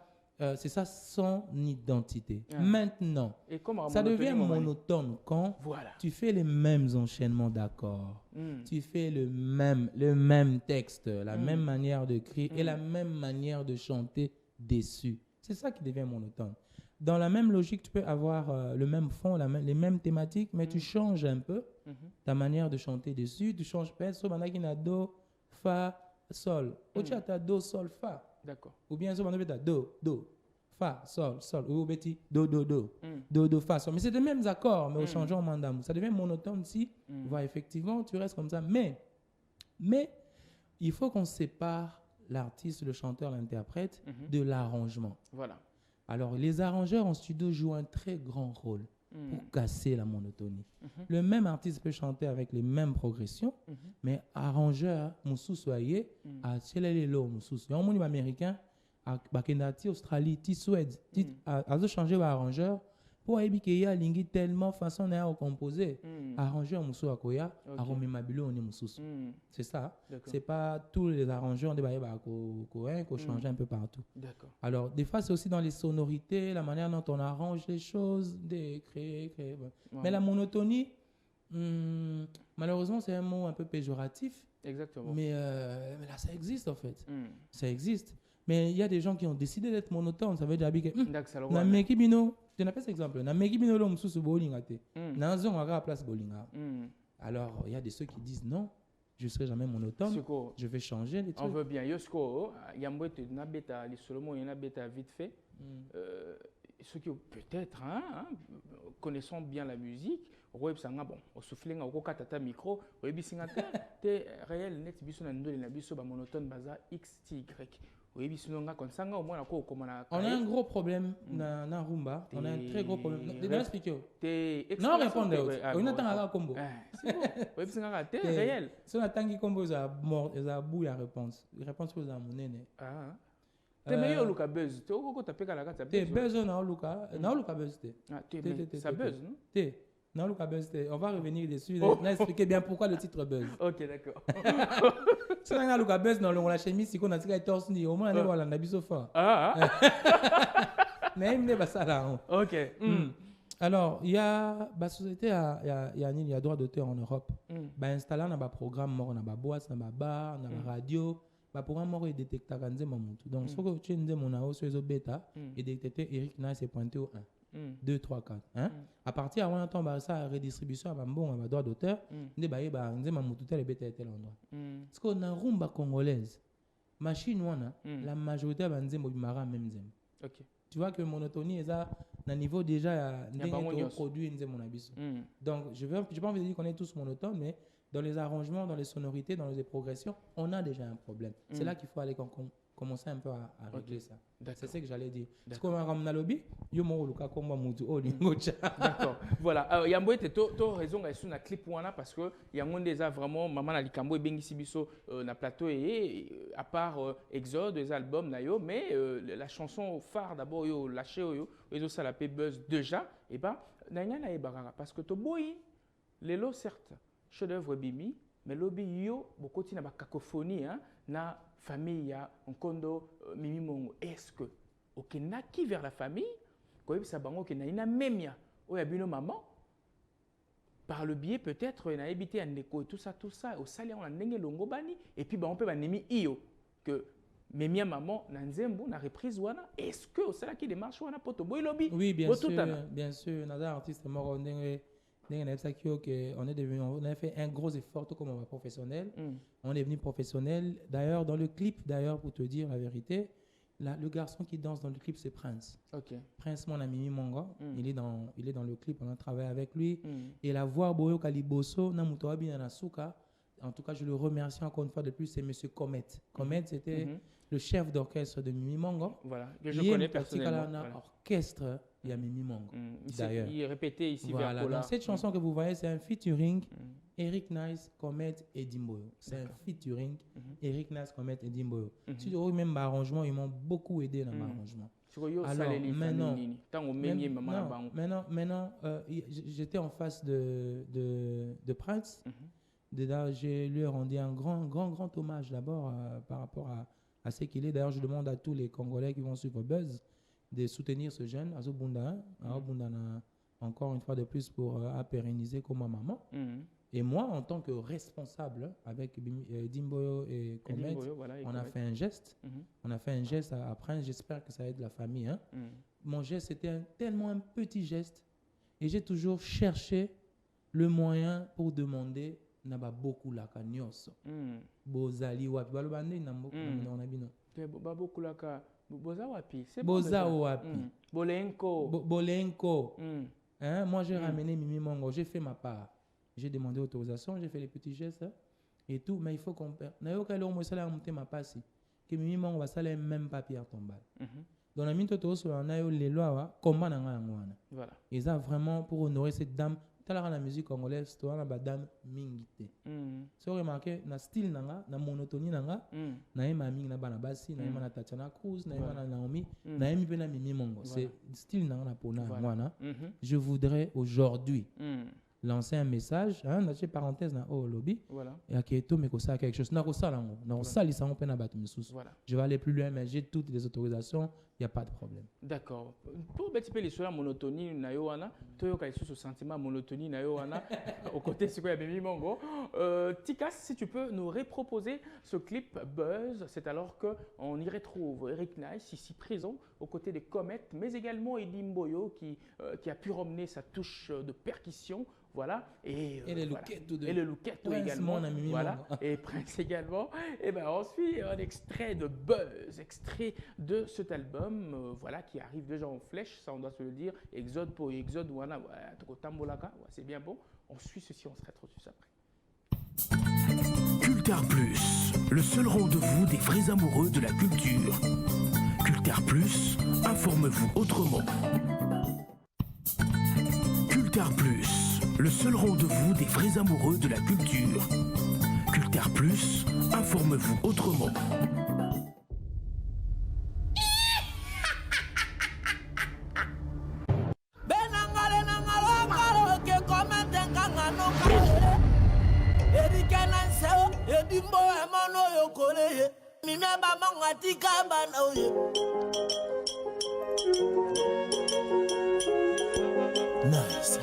c'est ça son identité. Maintenant, ça devient monotone quand tu fais les mêmes enchaînements d'accords. Tu fais le même texte, la même manière de crier et la même manière de chanter dessus. C'est ça qui devient monotone. Dans la même logique, tu peux avoir le même fond, les mêmes thématiques, mais tu changes un peu ta manière de chanter dessus. Tu changes pas. So, maintenant qu'il y a do, fa, sol. Ou tu as do, sol, fa. D'accord. Ou bien so, maintenant tu as do, fa, sol, sol. Ou bien do, fa, sol. Mais c'est les mêmes accords, mais au changement mandam. Ça devient monotone si, voilà, effectivement, tu restes comme ça. Mais il faut qu'on sépare l'artiste, le chanteur, l'interprète de l'arrangement. Voilà. Alors, les arrangeurs en studio jouent un très grand rôle pour casser la monotonie. Le même artiste peut chanter avec les mêmes progressions, mais arrangeur, Moussou Soye, à Chelelelo, Moussou Soye, un monde américain, à Bakendati, Australie, Suède, à changer l'arrangeur, pour Ebikeya, Lingi, tellement façon à composer. Arrangeur, Moussou Akoya, à Romemabilo, on est Moussou. C'est ça. C'est pas tous les arrangeurs de Baye Cohen qu'on change un peu partout. Alors, des fois, c'est aussi dans les sonorités, la manière dont on arrange les choses, créer. Mais la monotonie, malheureusement, c'est un mot un peu péjoratif. Exactement. Mais là, ça existe en fait. Ça existe. Mais il y a des gens qui ont décidé d'être monotones. Ça veut dire que na meki bino, je n'appelle cet exemple. Na meki bino lo msusu bolinga te. Na nzon aga place bolinga. Alors, il y a des ceux qui disent non, je ne serai jamais monotone. Je vais changer les trucs. On veut bien. Yosko, yambote na beta li solomo yana beta vite fait. Ceux qui peut-être connaissant bien la musique, bon, au souffler au katata micro, au bisinga te réel net biso na ndoli na biso ba monotone baza XY. On a un gros problème dans Rumba. On a un très gros problème. Non, répondez. On attend à la combo. C'est bon. C'est réel. Si on attend qu'il combo, il y a bout à réponse. Réponse que vous avez monnaie. Ah. T'es meilleur Luca buzz. T'es au côté de la carte. T'es buzz non Luca. Non Luca buzz. Ça buzz, non? T'es. Non, Luca Buzz, on va revenir dessus. On a expliqué bien pourquoi le titre Buzz. Ok, d'accord. Si on a Luca Buzz, on a chemise, si on a dit torse, au moins on a un fort. Mais il n'est pas ça là. Ok. Alors, il y a la société, il y a droit d'auteur en Europe. Installer un programme, on a boîte, on a bar, on a radio. Pour un mort, il détecte donc, ce que tu dis, mon AO sur les bêta, et détecter Eric Nice est pointé au 1. 2, 3, 4. À partir de temps, ça redistribution, on a droit d'auteur. On a tel endroit. Parce qu'on a une rumba congolaise. Machine, la majorité de mara même. Tu vois que monotonie est à un niveau déjà produit. Donc, je n'ai pas envie de dire qu'on est tous monotones, mais dans les arrangements, dans les sonorités, dans les progressions, on a déjà un problème. C'est là qu'il faut aller commencer un peu à régler ça. C'est ce que j'allais dire. Parce qu'on a ramené lobby, d'accord. Voilà. Yambo était to raison sur na clip wana parce que yango déjà vraiment maman na likambo e bengi sibiso na plateau et à part Exode des albums na yo mais la chanson phare d'abord yo lâché yo ça la buzz déjà et ben nanya na ebara parce que to boy lelo certes chef d'œuvre bimi mais lobby yo bokoti na ba cacophonie na famille ya Nkondo Mimi Mongo. Est-ce que okenaki vers la famille koyebi sa bango ke na ina memia oya bino maman par le biais peut-être na habité en éco et tout ça au sali on a ndenge longo bani et puis on peut banemi io que memia maman na nzembo na reprise wana est-ce que au sala qui démarche wana poto boy lobby oui bien sûr na artiste moko ndenge on a fait un gros effort tout comme on va professionnel. On est devenu professionnel. D'ailleurs, dans le clip, pour te dire la vérité, le garçon qui danse dans le clip, c'est Prince. Prince, mon ami Mongo, il est dans le clip, on a travaillé avec lui. Et la voix Boyo Kaliboso, Namutoabi Nanasuka, en tout cas, je le remercie encore une fois de plus, c'est M. Comet. Comet, c'était le chef d'orchestre de Mimi Mongo. Voilà, que je connais personnellement. Il y a un orchestre, il y a Mimi Mongo. D'ailleurs. Il est répété ici vers Polar. Donc, cette chanson que vous voyez, c'est un featuring Eric Nice, Comet et Dimboyo. C'est un featuring. Eric Nice, Comet et Dimboyo. Si tu vois même l'arrangement, ils m'ont beaucoup aidé dans l'arrangement. Alors, maintenant, j'étais en face de Prince. Dedans, je lui ai rendu un grand hommage d'abord par rapport à ce qu'il est. D'ailleurs, je demande à tous les Congolais qui vont suivre Buzz de soutenir ce jeune, Azo Bunda, encore une fois de plus pour pérenniser comme ma maman. Et moi, en tant que responsable, avec Dimboyo et Comet, on a fait un geste. On a fait un geste à Prince. J'espère que ça aide la famille. Hein. Mon geste, c'était tellement un petit geste. Et j'ai toujours cherché le moyen pour demander naba beaucoup la kanyos. Bozali wapi. Balobande na bino. Beaucoup la ka. Boza wapi. Boza wapi. Bolenko. Bolenko. Hein? Moi, j'ai ramené Mimi Mongo. J'ai fait ma part. J'ai demandé autorisation, j'ai fait les petits gestes et tout, mais il faut qu'on perde. N'ayons qu'à l'homme, ça l'a monté ma passe. Que Mimi Mongo va saler même pas Pierre Tombal. Dans la minute où on a eu les lois, comment on a voilà. Et ça vraiment pour honorer cette dame. Dans la musique congolaise, tu as la dame mingite. Si vous remarquez, na style nanga, na monotonie nanga, na yema ming na banabasi, na yema na Tatiana Cruz, na yema na Naomi, na yema pena Mimi Mongo. C'est style nanga na pona wana. Je voudrais aujourd'hui lancer un message, hein, dans parenthèse dans le lobby, et à qui tout mais ça quelque chose. Je vais aller plus loin, mais j'ai toutes les autorisations, il n'y a pas de problème. D'accord. Pour un petit peu l'histoire monotonie na yoana, tu as ce sentiment monotonie na yoana au côté de ce qu'il y a Mimi Mongo. Tikas, si tu peux nous reproposer ce clip Buzz, c'est alors que on y retrouve Eric Nice ici présent aux côtés des Comètes, mais également Eddie Mboyo qui a pu ramener sa touche de percussion. Voilà, et le Louketto également, voilà, et Prince également. Et ben on suit un extrait de Buzz, extrait de cet album, voilà, qui arrive déjà en flèche, ça on doit se le dire. Exode pour Exode, voilà, c'est bien bon. On suit ceci, on se retrouve juste après. Cultar Plus, le seul rendez-vous des vrais amoureux de la culture. Cultar Plus, informe-vous autrement. Cultar Plus, le seul rendez-vous des vrais amoureux de la culture. Cultar Plus, informe-vous autrement. Nice.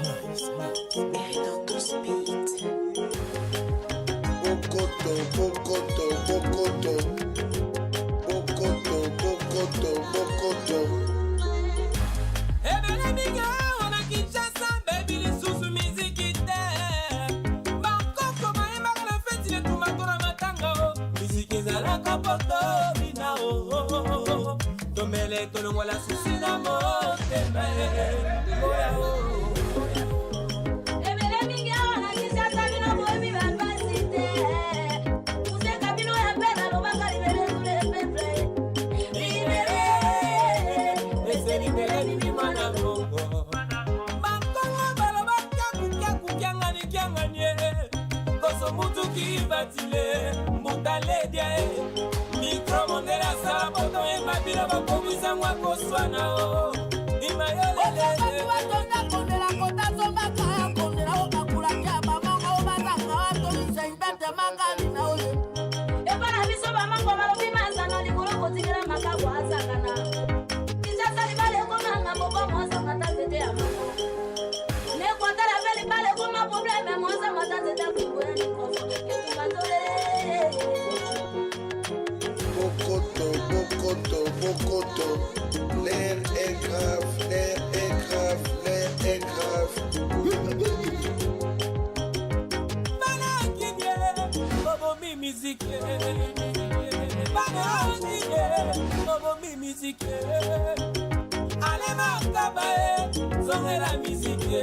Bokoto. Ebele minga wana Kinshasa, baby lisusu miziki te. Bakoko maema na feti le tumakona matanga. Miziki zalaka poto bina o. Tomele tolongwa la susi na motema. Batile mbutale dia micro mondela sa poto e mabilo bakomisa ngwa koswana o imayolele watonda kondela kota somba kaya kondela okakula kya bamonga obazanga wato misengete mangali na ole e para biso bamango balobi masana likolo kotikela makabo azangana kisasa libale komanga bobo mosa matazete ya mama ne kwatala beli bale koma problème mosa matazete kuboya ni kofa. Bokoto, l'air est grave. Bobo mi musique. Allez makabae, songe la musique.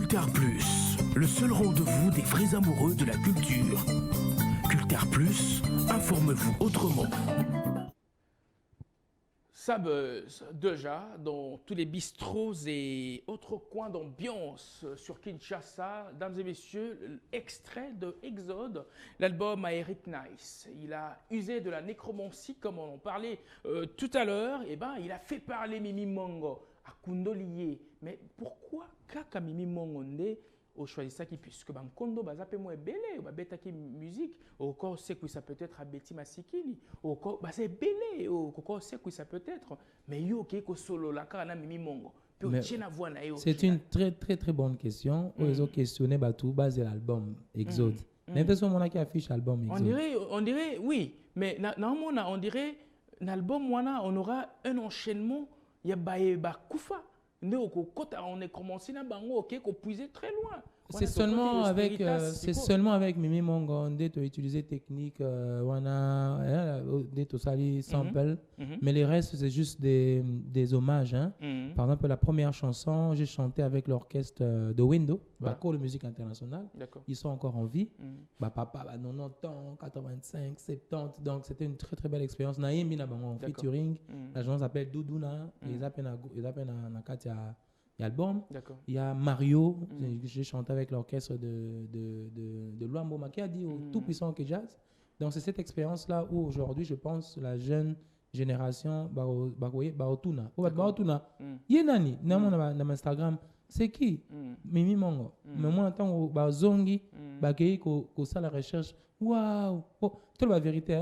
Culture Plus, le seul rendez-vous des vrais amoureux de la culture. Culture Plus, informe-vous autrement. Ça buzz déjà dans tous les bistrots et autres coins d'ambiance sur Kinshasa. Dames et messieurs, extrait de Exode, l'album à Eric Nice. Il a usé de la nécromancie comme on en parlait tout à l'heure. Et ben, il a fait parler Mimi Mongo à Kundolié. Mais pourquoi Kaka Mimi Mongo au choisi ça qui puisque Bankondo bazape moi belé ba betaki musique au corps c'est que ça peut être à Betty Masikini au corps bah c'est belé au corps c'est que ça peut être mais yo qui ko solo la kana Mimi Mongo c'est une très très très bonne question. Ils ont questionné tout basé l'album Exode. L'impression mon qui affiche l'album Exode. On dirait oui, mais normalement on dirait l'album on aura un enchaînement il y a ba kufa. On est commencé à puiser très loin. C'est seulement avec Mimi Mongo tu as utilisé technique sample, mais les restes c'est juste des hommages. Hein. Par exemple la première chanson j'ai chanté avec l'orchestre de Window, de musique internationale. Ils sont encore en vie. Papa 90 ans, 85, 70, donc c'était une très très belle expérience. Naïm Bina en featuring, la chanson s'appelle Doudouna, ils appellent album. Il y a Mario, j'ai chanté avec l'orchestre de Luambo Makiadi au tout puissant que jazz. Donc c'est cette expérience-là où aujourd'hui je pense la jeune génération Barotuna. Yenani, dans Instagram, c'est qui? Mimi Mongo. Mais moi en tant que Zongi, ko ça la recherche. Waouh! Toute la vérité,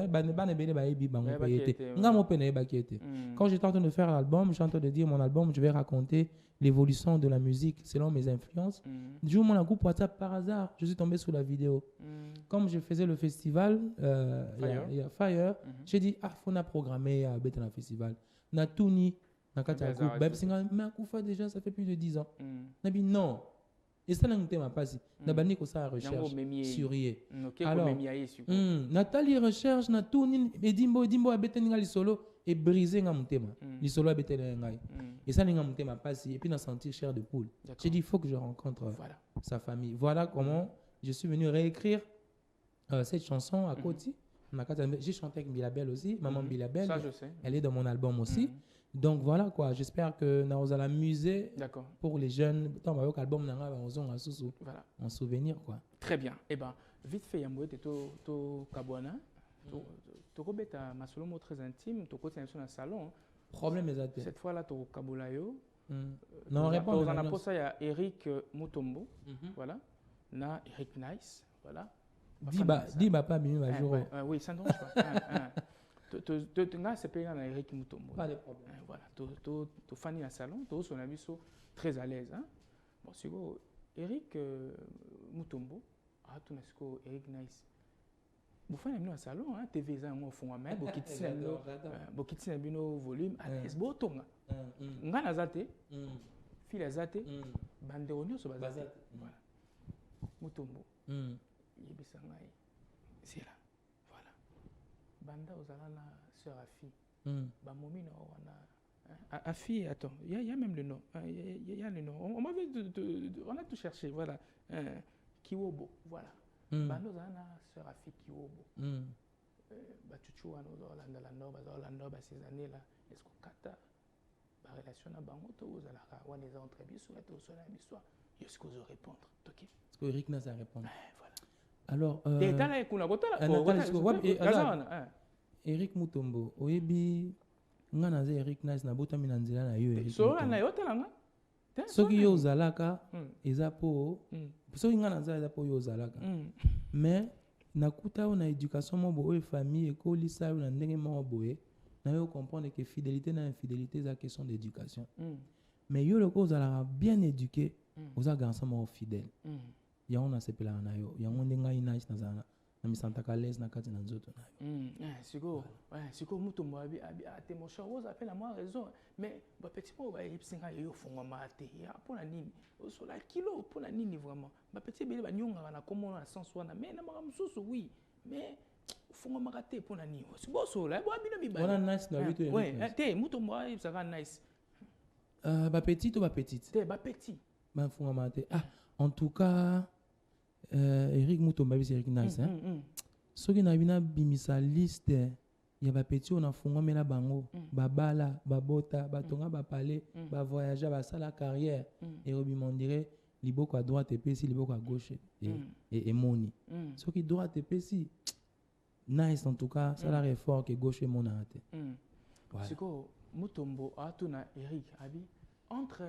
quand j'étais en train de faire l'album, j'ai en train de dire mon album, je vais raconter l'évolution de la musique selon mes influences. Du jour où mon groupe WhatsApp par hasard, je suis tombé sur la vidéo. Comme je faisais le festival, il y a Fire, j'ai dit, faut na programmer à le festival. Na Touni, na Katia groupe, mais à Koufa déjà, ça fait plus de 10 ans. Na dit non. Et ça n'a pas passé. Nabani ko sa recherche sur yé. Alors, Nathalie recherche na Touni, Edimbo abete ninga lisolo et brisé nga mutema. Lisolo abete ngai. Et ça n'a pas passé. Et puis na sentir chair de poule. J'ai dit il faut que je rencontre sa famille. Voilà comment je suis venu réécrire cette chanson à Koti. J'ai chanté avec Bilabel aussi, maman Bilabel. Ça je sais. Elle est dans mon album aussi. Donc voilà quoi, j'espère que nous allons amuser pour les jeunes. Voilà. En souvenir quoi. Très bien. Eh ben, vite fait, Yamoué, tu Kabouana, tu as ma solo très intime, tu as dans le salon. Problème exact. Cette fois-là, tu as Kaboulayo. Non, réponds. On a posé à Eric Mutombo, voilà. Na Eric Nice, voilà. Dis pas Mimi va jouer. Oui, ça ne dérange pas. Tu as c'est payé à Eric Mutombo. Pas de problème. Voilà, tu fani dans le salon, tu as un ami très à l'aise. Hein? Bon, c'est Eric Mutombo, tu as Eric Nice. Vous faites dans le salon, TV za ngo fond mais bokiti na bino volume à l'aise botonga. Ngana zate, fila zate, bandero nyoso bazate. Voilà. Mutombo. Yebisa ngai. C'est là. Banda ozala na sœur Afi. Bamomi na wana. Afi, attends, il y a même le nom. Il y a le nom. On a tout cherché, voilà. Kiwobo, voilà. Banda ozala na sœur Afi Kiwobo. Bachuchu wana ozala la nord ces années là. Est-ce que kata ba relation na bango to ozala wana les entre biso to ozala biso. Est-ce que vous répondre? OK. Est-ce que Eric n'a pas répondre? Voilà. Alors, Eric Mutombo, oyebi nga naza Eric Nice na botami na nzela na yo Eric. Soki yo zalaka eza po soki nga naza eza po yo zalaka. Mais nakuta na éducation mo boye famille ekolisa na ndenge mo boye na yo comprendre que fidélité na infidélité c'est question d'éducation. Mais yo le ko zalaka bien éduqué, oza garçon mo fidèle. Yango na sepela na yo yango ndenga Nice na zana na misantaka les na kati na nzoto na yo siko Mutombo abi ate mon cher vous appelle à moi raison mais ba petit po ba yipsinga yo fongo mate ya pona nini so la kilo pona nini vraiment ba petit bele ba nyonga na komona na sens wana mais na makamususu oui mais fongo makate pona nini so so la bo abino bi ba wana Nice na bitu ouais te Mutombo yipsaka Nice ba petit to ba petite te ba petit ba fongo mate En tout cas, Eric Mutomba, c'est Eric Nice. Ce qui n'a pas bimisa liste, il y a des petits on a fondé mais la bango, babala, babota, batonga, bapalé, bavoyager, basa la carrière. Et on dirait liboko à droite et puis liboko à gauche et moni. Ce qui droite et puis nice en tout cas, ça la fort que gauche et mon arrêté. C'est quoi Mutombo atuna Eric abi entre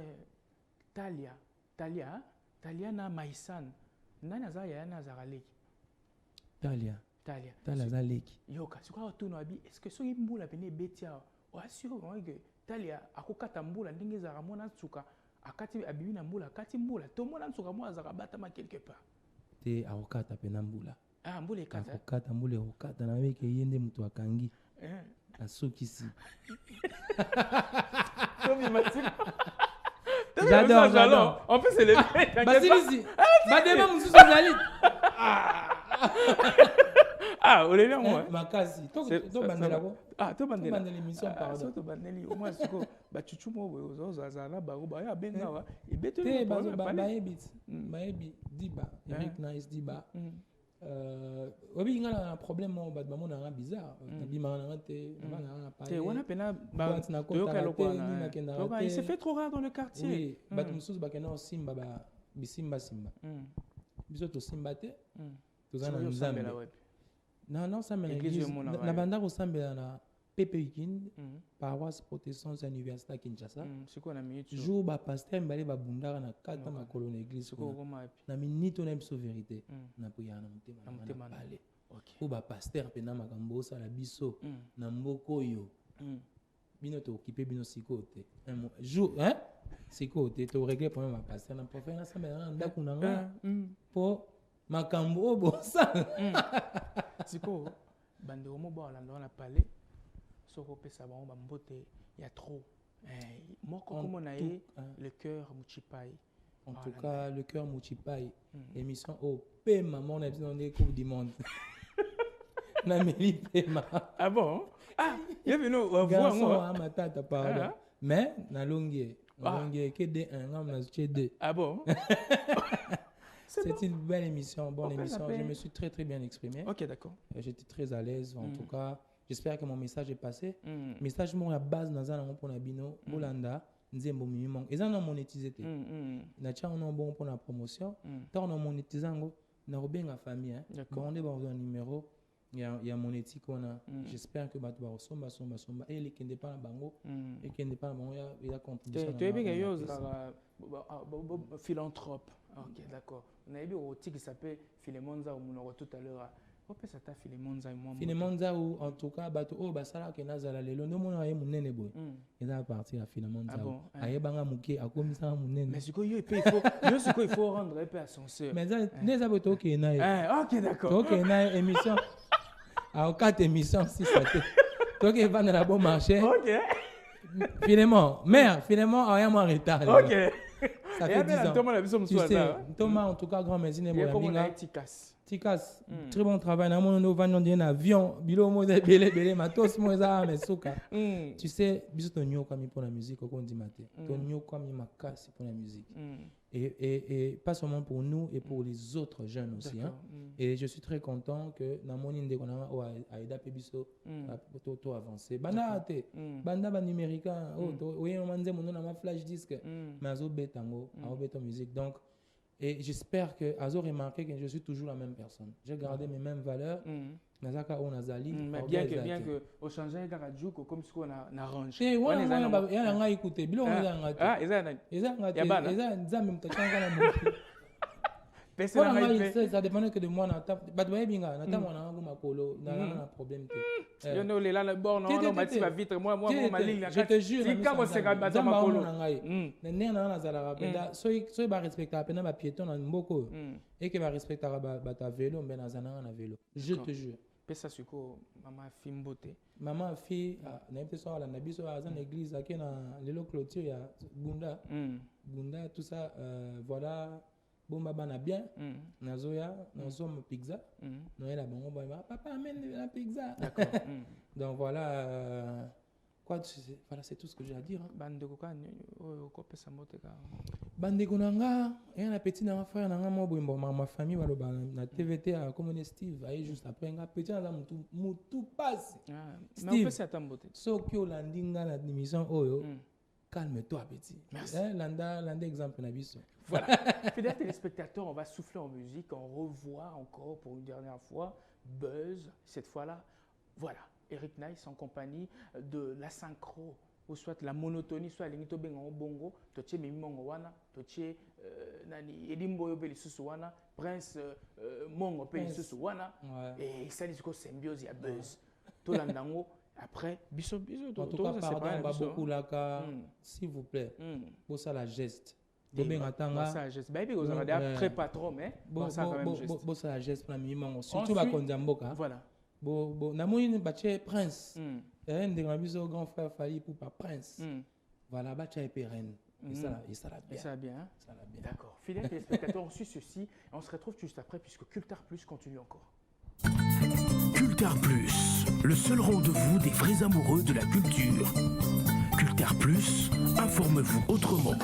Talia na Maisan nana za ya na zaraleki Talia zaleki yoka c'est quoi atuna abi est-ce que soki mbula pene betia o assure que Talia akokata mbula ndenge za ramona tsuka akati abibi na mbula akati mbula to mona tsuka mo azaka batama quelque part te akokata pena mbula mbula ekata akokata mbula ekokata na weke yende mutu akangi asokisi J'adore. En plus, c'est les Basilisi. Badema mususu zali. Olivier moi. Makasi. To bandela ko. To bandela. Bandela émission pardon. To bandeli au moins siko ba chuchu mo ozo za ba ba ya benga wa. Ibete te baebi diba. Eric Nice diba. Obi ngala problème mo ba mo na bizarre. Nabi ma te na parler. Te wana pena ba toyoka lokwana. Il s'est fait trop rare dans le quartier. Oui, ba mususu ba kena simba ba bisimba. Biso to simba te. Tozana nzambe. Non, ça m'a l'église. La banda ressemble na Pepe Weekend, paroisse protestante à l'université à Kinshasa. C'est quoi la minute? Jour ba pasteur mbale ba bundara na kata ma colonne église. Na minute on aime sa vérité. Na priya na mutema na parler. OK. Ou ba pasteur pena makambo sa la biso na mboko yo. Bino to occupé bino sikote. Un jour, hein? Sikote to régler problème ba pasteur na prophète na sa na ndaku na nga. Po makambo bosa. Siko bande omo ba la na parler. Soko pesa ba mbote ya trop. Moko comme na ye le cœur Muchipai. En tout cas, le cœur Muchipai. Émission au Pema, mon ami dans les Coupe du Monde. Nameli Pema. Ah bon? Il est venu voir moi. Ma tata pardon. Mais na longue que de un homme na deux. Ah bon? C'est une belle émission, bonne émission. Je me suis très bien exprimé. OK, d'accord. J'étais très à l'aise en tout cas. J'espère que mon message est passé. Message mon la base dans un pour na bino Bolanda nzembo minimum. Et ça on monétisé. Na tia on bon pour la promotion. Tant on monétisé ngo na robenga famille hein. Bon on est dans un numéro il y a monétique on a. J'espère que batu ba somba et les qui ne pas bango et qui ne pas bango il a contribution. Tu es bien chose philanthrope. OK, d'accord. On a eu un outil qui s'appelle Philemonza au monoro tout à l'heure. Ça t'a Philemonza et moi. Philemonza ou en tout cas bato basala ke nazala lelo no mona ye munene boy. Il a parti à Philemonza. Aye banga muke akomisa munene. Mais il faut rendre un peu ascenseur. Mais ça neza boto ke na. OK, d'accord. OK na émission. À 4 émissions si ça te. Toi qui va dans la bon marché. OK. Finalement, rien moins retard. OK. Ça fait 10 ans. Tu sais, Thomas en tout cas grand merci ne bola Tikas, très bon travail. Na mono va dans un avion, bilo mo belé matos mo za mesuka. Tu sais, biso to nyo comme pour la musique au dit matin. To nyo comme makasi pour la musique. Et pas seulement pour nous et pour les autres jeunes aussi hein. Et je suis très content que na moni ndeko na aida pe biso to avancer. Banda ba numérique oui on manze mono na ma flash disque. Mais azo betango, azo beto musique donc. Et j'espère que Azo remarqué que je suis toujours la même personne. J'ai gardé mes mêmes valeurs. Nazaka ou Nazali. Mais bien que au changer de radio comme ce qu'on a arrangé. Et ouais, il y a un écouté. Bilo on a un ah, ils ont ça dépend que de moi na tap ba doye binga na tap na ngoma makolo na problème te yo no lela le bord non mati va vite moi ma ligne je te jure si comme c'est ba makolo na na zala penda so ba respecter pena ba piéton na mboko et que ba respecter ba ta vélo ben na vélo je te jure pesa suko mama fimbote maman fille na peut so la na biso à l'église à na lelo clôture ya bunda tout ça voilà. Bon bana bien nazoya nazomo pizza noela bango ba papa amène la pizza. D'accord. Donc voilà quoi voilà, c'est tout ce que j'ai à dire. Hein. Bande de coca, copa sa moteka. Bande konanga, et un petit na frère na moi ma famille va le na TVT à comme Steve, aille juste après un petit na mutu passe. Mais on peut s'attendre. So que landinga la émission oyo. Calme-toi, petit. Merci. Landa exemple na biso. Voilà. Fidèles téléspectateurs, on va souffler en musique, on revoit encore pour une dernière fois Buzz, cette fois-là. Voilà, Eric Nice en compagnie de la synchro, ou soit la monotonie, soit l'ingito bengo bongo, toche mimongo wana, toche nani elimbo yobe lisusu wana, Prince mongo pe lisusu wana, et ça dit que symbiose ya Buzz. Tout l'andango. Après, biso. En tout cas, pardon, beaucoup là, s'il vous plaît, pour ça la geste. Ça geste. Baby, vous avez très pas trop, mais bon ça quand même geste. Bon ça la geste pour la minimum. Surtout la Kondiamboka. Voilà. Bon, namoni ne bache Prince. Un des grands grand frère Fali pour pas Prince. Voilà, bache et pérenne. Et ça bien. Et ça bien. Ça la bien. D'accord. Fidèles téléspectateurs, on suit ceci et on se retrouve juste après puisque Cultar Plus continue encore. Cultar Plus, le seul rendez-vous des vrais amoureux de la culture. Cultar Plus, informe-vous autrement.